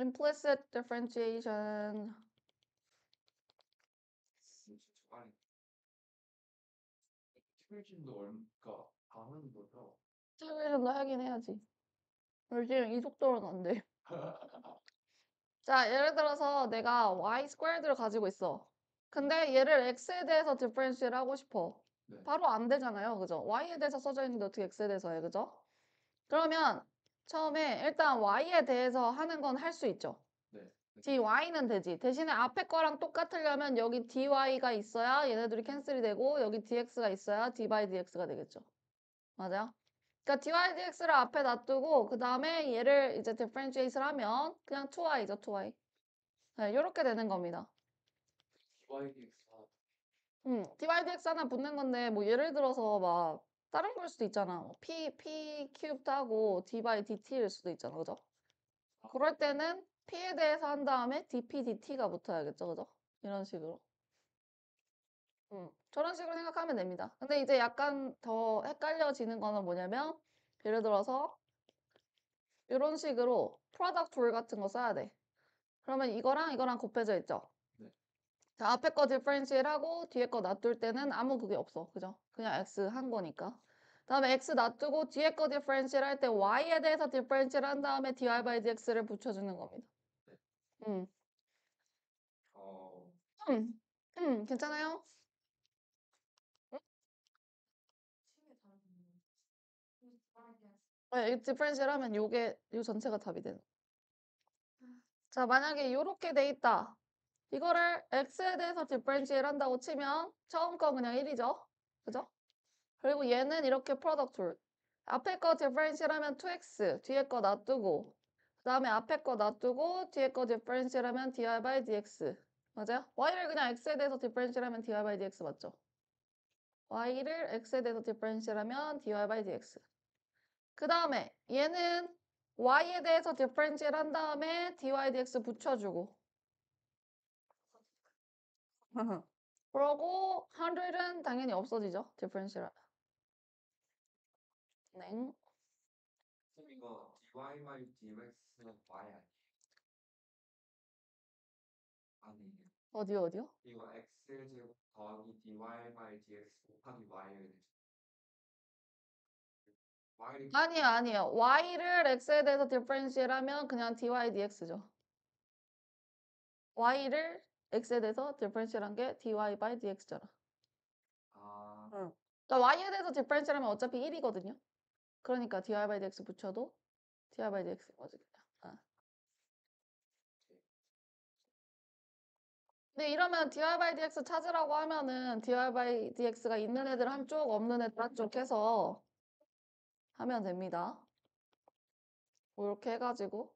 implicit differentiation. 아니, 인티그레이션도 그러니까 안 하는 거죠? 인티그레이션도 하긴 해야지. 우리 지금 이 속도로는 안 돼. 자, 예를 들어서 내가 y 스퀘어드를 가지고 있어. 근데 얘를 x에 대해서 디퍼런시를 하고 싶어. 네. 바로 안 되잖아요. 그죠? y에 대해서 써져 있는데 어떻게 x에 대해서 해. 그죠? 그러면 처음에 일단 y에 대해서 하는 건 할 수 있죠. 네. dy는 되지. 대신에 앞에 거랑 똑같으려면 여기 dy가 있어야 얘네들이 캔슬이 되고 여기 dx가 있어야 d by dx가 되겠죠. 맞아요? 그러니까 dy dx를 앞에 놔두고 그 다음에 얘를 이제 differentiate를 하면 그냥 2y죠. 2y. 네, 이렇게 되는 겁니다. DYDX가 dy dx 하나 붙는 건데 뭐 예를 들어서 막 다른 걸 수도 있잖아. 뭐 p 큐브도 하고 d by dt일 수도 있잖아. 그죠? 그럴 때는 p에 대해서 한 다음에 dp dt가 붙어야겠죠. 그죠? 이런 식으로. 저런 식으로 생각하면 됩니다. 근데 이제 약간 더 헷갈려지는 거는 뭐냐면 예를 들어서 이런 식으로 프로덕트 룰 같은 거 써야 돼. 그러면 이거랑 이거랑 곱해져 있죠. 네. 자, 앞에 거 디퍼런시를 하고 뒤에 거 놔둘 때는 아무 그게 없어. 그죠? 그냥 x 한 거니까. 다음에 x 놔두고 뒤에 거 디퍼런시를 할 때 y에 대해서 디퍼런시를 한 다음에 dy by dx를 붙여주는 겁니다. 네. 음. 어, 괜찮아요? 네, 디퍼런시를 하면 요게 요 전체가 답이 되는. 자, 만약에 요렇게 돼 있다. 이거를 x에 대해서 디퍼런시를 한다고 치면 처음 거 그냥 1이죠. 그죠? 그리고 얘는 이렇게 프로덕트 룰. 앞에 거 디퍼런시를 하면 2x, 뒤에 거 놔두고 그 다음에 앞에 거 놔두고 뒤에 거 디퍼런시를 하면 dy by dx. 맞아요? y를 그냥 x에 대해서 디퍼런시를 하면 dy by dx 맞죠? y를 x에 대해서 디퍼런시를 하면 dy by dx. 그 다음에 얘는 y에 대해서 디퍼런시를 한 다음에 dy dx 붙여주고 그러고 100은 당연히 없어지죠. 디퍼런시를 네. 선생님 이거 DY by DX는 Y 아니에요? 아니에요. 어디요? 이거 X제곱 더하기 DY by DX 곱하기 Y를 Y를 아니에요. y를 x에 대해서 디퍼런시를 하면 그냥 dy dx죠. y를 x에 대해서 디퍼런시를 한 게 dy by dx잖아. 아, 그러니까 y에 대해서 디퍼런시를 하면 어차피 1이거든요. 그러니까 dy by dx 붙여도 dy by dx인 거지 그냥. 근데 이러면 dy by dx 찾으라고 하면은 dy by dx가 있는 애들 한쪽 없는 애들 한쪽 해서 하면 됩니다. 이렇게 해가지고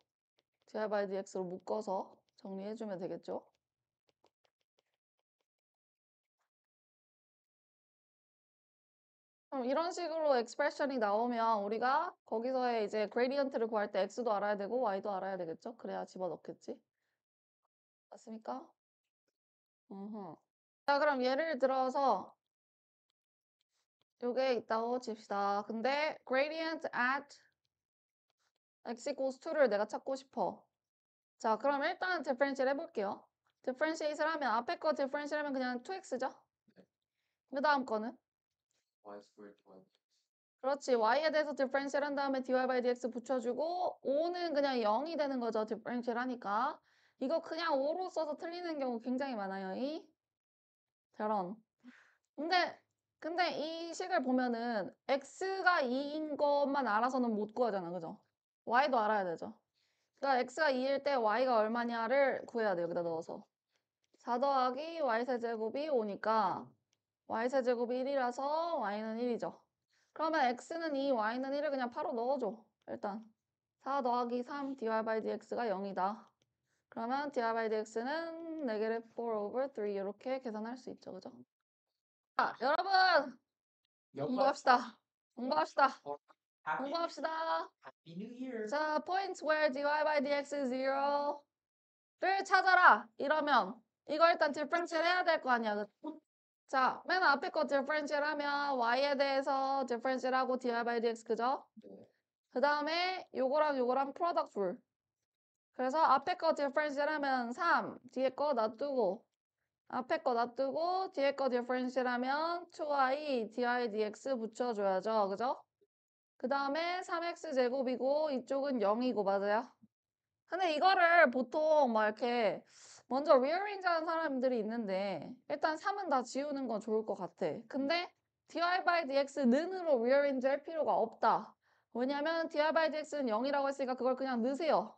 dy by dx로 묶어서 정리해주면 되겠죠. 그럼 이런 식으로 expression이 나오면 우리가 거기서의 이제 gradient를 구할 때 x도 알아야 되고 y도 알아야 되겠죠? 그래야 집어넣겠지. 맞습니까? 자, 그럼 예를 들어서 요게 있다고 칩시다. 근데 gradient at x equals 2를 내가 찾고 싶어. 자, 그럼 일단 differentiate 해볼게요. differentiate를 하면 앞에 거 differentiate 하면 그냥 2x죠? 그 다음 거는? Y squared Y. 그렇지. y에 대해서 differentiate 한 다음에 dy by dx 붙여주고 5는 그냥 0이 되는 거죠. differentiate 하니까. 이거 그냥 5로 써서 틀리는 경우 굉장히 많아요. 저런. 근데 이 식을 보면은 x가 2인 것만 알아서는 못 구하잖아. 그죠? y도 알아야 되죠. 그러니까 x가 2일 때 y가 얼마냐를 구해야 돼요. 여기다 넣어서. 4 더하기 y세제곱이 5니까 y세제곱이 1이라서 y는 1이죠. 그러면 x는 2, y는 1을 그냥 바로 넣어줘. 일단 4 더하기 3 dy by dx가 0이다. 그러면 dy by dx는 negative 4 over 3 이렇게 계산할 수 있죠. 그죠? 자, 여러분 공부합시다. 공부합시다. 공부합시다. Happy New Year. 자, points where dy by dx is 0를 찾아라. 이러면 이거 일단 differential 해야 될 거 아니야. 그쵸? 자, 맨 앞에 거 differential 하면 y에 대해서 differential 하고 dy by dx 그죠? 네. 그 다음에 요거랑 요거랑 product rule. 그래서 앞에 거 디퍼런셜 하면 3, 뒤에 거 놔두고 앞에 거 놔두고 뒤에 거 디퍼런셜 하면 2y dy dx 붙여줘야죠. 그죠? 그 다음에 3x 제곱이고 이쪽은 0이고 맞아요? 근데 이거를 보통 막 이렇게 먼저 rearrange 하는 사람들이 있는데 일단 3은 다 지우는 건 좋을 것 같아. 근데 dy by dx 는으로 rearrange 할 필요가 없다. 왜냐면 dy by dx는 0이라고 했으니까 그걸 그냥 넣으세요.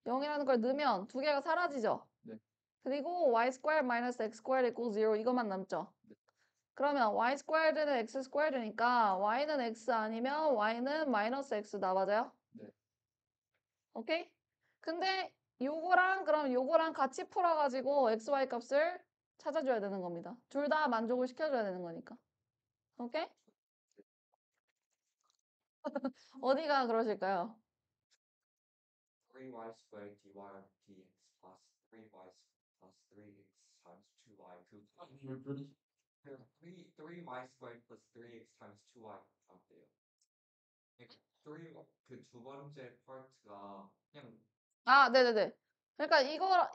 0이라는 걸 넣으면 두 개가 사라지죠. 네. 그리고 y squared minus x squared equals 0 이것만 남죠. 그러면 y squared는 x squared니까 y는 x 아니면 y는 마이너스 x다. 맞아요? 네. 오케이? 근데 요거랑 그럼 요거랑 같이 풀어가지고 xy 값을 찾아줘야 되는 겁니다. 둘 다 만족을 시켜줘야 되는 거니까. 오케이? 어디가 그러실까요? 3y squared dy dx plus 3y plus 3x times 2y 그 3y squared plus 3x times 2y 하면 돼요. 그두 번째 파트가 그냥 아, 네네네. 그러니까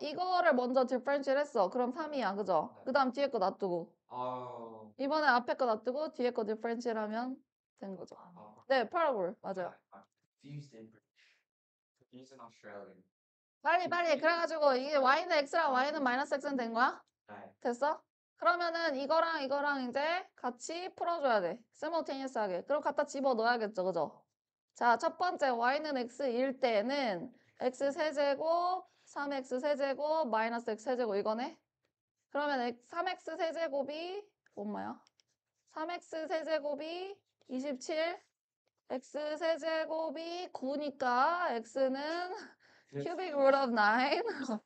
이거를 먼저 디퍼런셜 했어. 그럼 3이야. 그죠? 네. 그 다음 뒤에 거 놔두고. 아, 이번에 앞에 거 놔두고 뒤에 거 디퍼런셜 하면 된 거죠. 네, 파라볼. 맞아요. confused in British, confused in Australian. 빨리 빨리. 그래가지고 이게 y는 x랑 y는 마이너스 x는 된 거야? 네. 됐어? 그러면은 이거랑 이제 같이 풀어줘야 돼. simultaneous하게. 그럼 갖다 집어 넣어야겠죠. 그죠? 자, 첫 번째 y는 x일 때는 x 세제곱 3x 세제곱 마이너스 x 세제곱 이거네? 그러면 3x 세제곱이 얼마야? 3x 세제곱이 27 x 세제곱이 9니까 x는 cubic root of 9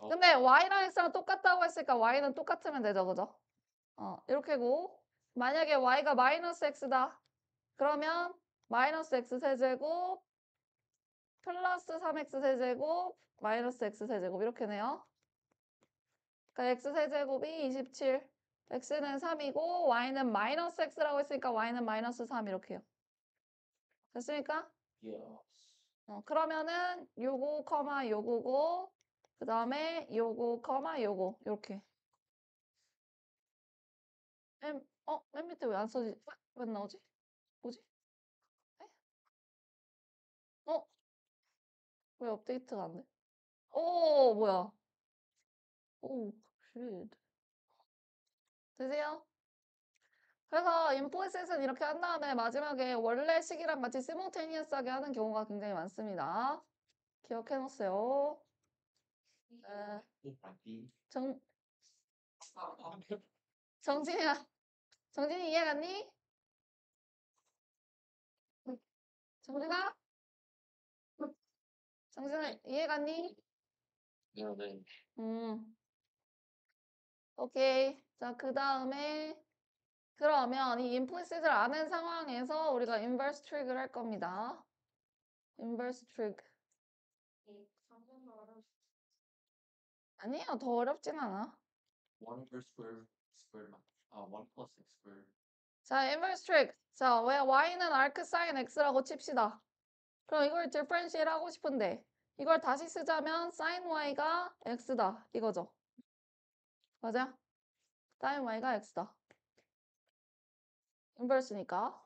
근데 y랑 x랑 똑같다고 했으니까 y는 똑같으면 되죠, 그죠? 이렇게고 만약에 y가 마이너스 x다. 그러면 마이너스 x 세제곱 플러스 3x 세제곱 마이너스 x 세제곱 이렇게네요. 그러니까 x 세제곱이 27, x는 3이고 y는 마이너스 x라고 했으니까 y는 마이너스 3 이렇게요. 됐습니까? Yes. 그러면은 요거 커마 요거고 그 다음에 요거 커마 요거 이렇게 맨 밑에 왜 안 써지? 왜 안 나오지? 뭐지? 에? 어? 왜 업데이트가 안 돼? 오, 뭐야? 오, 쉣. 되세요? 그래서 인포시스는 이렇게 한 다음에 마지막에 원래 식이랑 같이 시모테니어스하게 하는 경우가 굉장히 많습니다. 기억해 놓으세요. 네. 정, 정진이야. 정진이 이해 갔니? 정진아? 정진아 이해 갔니? 네. 음, 오케이. 자, 그 다음에 그러면 이 임플리시트를 아는 상황에서 우리가 인버스 트릭을 할 겁니다. 인버스 트릭. 아니요, 더 어렵진 않아. 1 over square 1 plus x squared. 자, 인버스 트릭. 자, 왜 y는 arc sin x라고 칩시다. 그럼 이걸 디퍼런시얼 하고 싶은데 이걸 다시 쓰자면 sin y가 x다. 이거죠. 맞아? sin y가 x다. 인버스니까.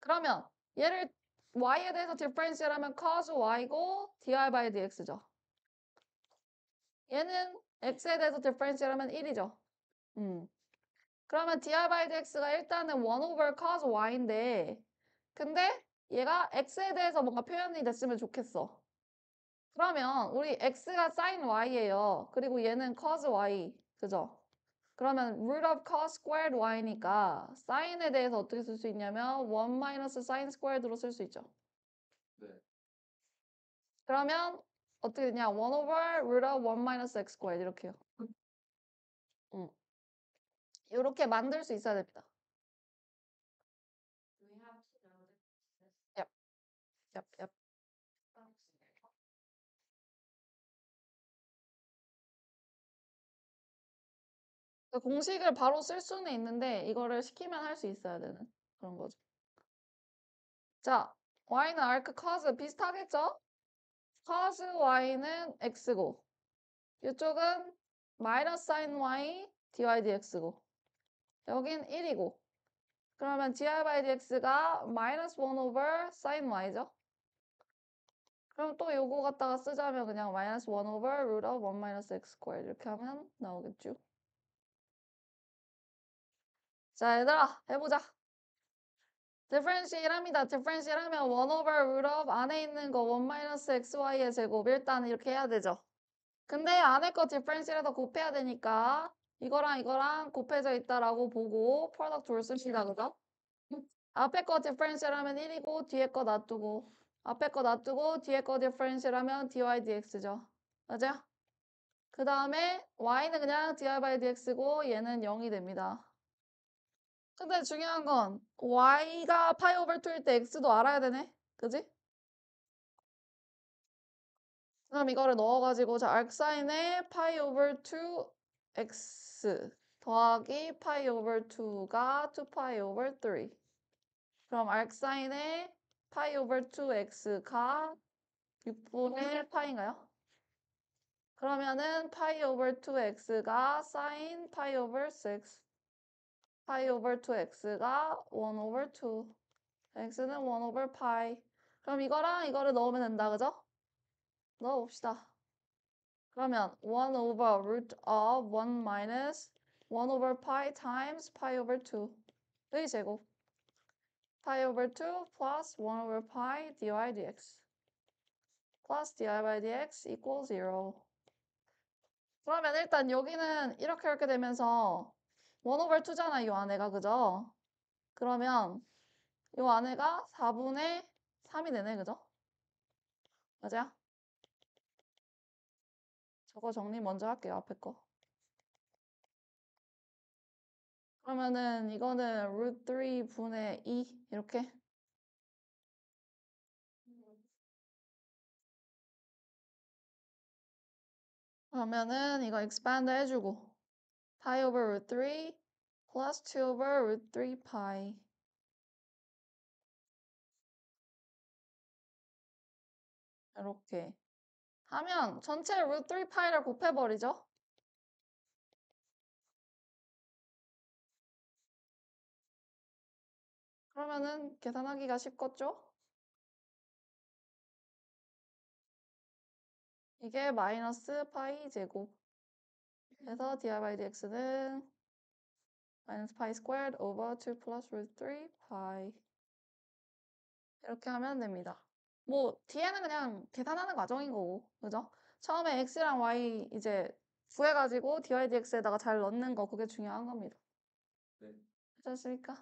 그러면 얘를 y에 대해서 디퍼런시얼 하면 cos y고 dy by dx죠. 얘는 x에 대해서 디퍼런시얼 하면 1이죠. 그러면 dy by dx가 일단은 1 over cos y인데 근데 얘가 x에 대해서 뭔가 표현이 됐으면 좋겠어. 그러면 우리 x가 sin y예요. 그리고 얘는 cos y. 그죠? 그러면 root of cos squared y니까 sin에 대해서 어떻게 쓸 수 있냐면 1 minus sin squared로 쓸 수 있죠. 네. 그러면 어떻게 되냐? 1 over root of 1 minus x squared 이렇게요. 이렇게 만들 수 있어야 됩니다. Yep. Yep, yep. 그러니까 공식을 바로 쓸 수는 있는데 이거를 시키면 할 수 있어야 되는 그런 거죠. 자, y는 arc cos 비슷하겠죠? cos y는 x고 이쪽은 마이너스 sin y dy dx고 여긴 1이고 그러면 dy by dx가 마이너스 1 over sin y죠. 그럼 또 요거 갖다가 쓰자면 그냥 마이너스 1 over root of 1 minus x squared 이렇게 하면 나오겠죠. 자 얘들아 해보자. 디퍼런시얼 합니다. 디퍼런시얼 하면 1 over root of 안에 있는 거 1 minus xy의 제곱 일단 이렇게 해야 되죠. 근데 안에 거 디퍼런시얼에서 곱해야 되니까 이거랑 이거랑 곱해져 있다라고 보고 프로덕트를 씁시다. 그죠? 앞에 거 디퍼런시얼 하면 1이고 뒤에 거 놔두고 앞에 거 놔두고 뒤에 거 디퍼런시얼 하면 dy dx죠. 맞아요? 그 다음에 y는 그냥 dy by dx고 얘는 0이 됩니다. 근데 중요한 건 y가 파이 오버 2일 때 x도 알아야 되네. 그지? 그럼 이거를 넣어가지고 자 arcsin에 파이 오버 2x 더하기 파이 오버 2가 2파이 오버 3. 그럼 arcsin에 파이 오버 2x가 6분의 파인가요? 그러면은 파이 오버 2x가 sin 파이 오버 6 파이 오버 2x가 1 오버 2 x는 1 오버 파이 그럼 이거랑 이거를 넣으면 된다 그죠? 넣어봅시다. 그러면 1 over root of 1 minus 1 over pi times pi over 2의 제곱 pi over 2 plus 1 over pi dy dx plus dy by dx equals 0 그러면 일단 여기는 이렇게 되면서 1 over 2잖아 이 안에가 그죠? 그러면 이 안에가 4분의 3이 되네 그죠? 맞아요? 저거 정리 먼저 할게요 앞에 거 그러면은 이거는 root 3분의 2 이렇게 그러면은 이거 expand 해주고 pi over root 3 plus 2 over root 3 pi 이렇게 하면 전체 root 3 pi를 곱해버리죠. 그러면은 계산하기가 쉽겠죠? 이게 마이너스 파이 제곱 그래서 dy by dx는 마이너스 파이 squared over 2 plus root 3 pi 이렇게 하면 됩니다. 뭐 뒤에는 그냥 계산하는 과정인 거고 그죠? 처음에 x랑 y 이제 구해가지고 dy dx에다가 잘 넣는 거 그게 중요한 겁니다. 네. 괜찮습니까?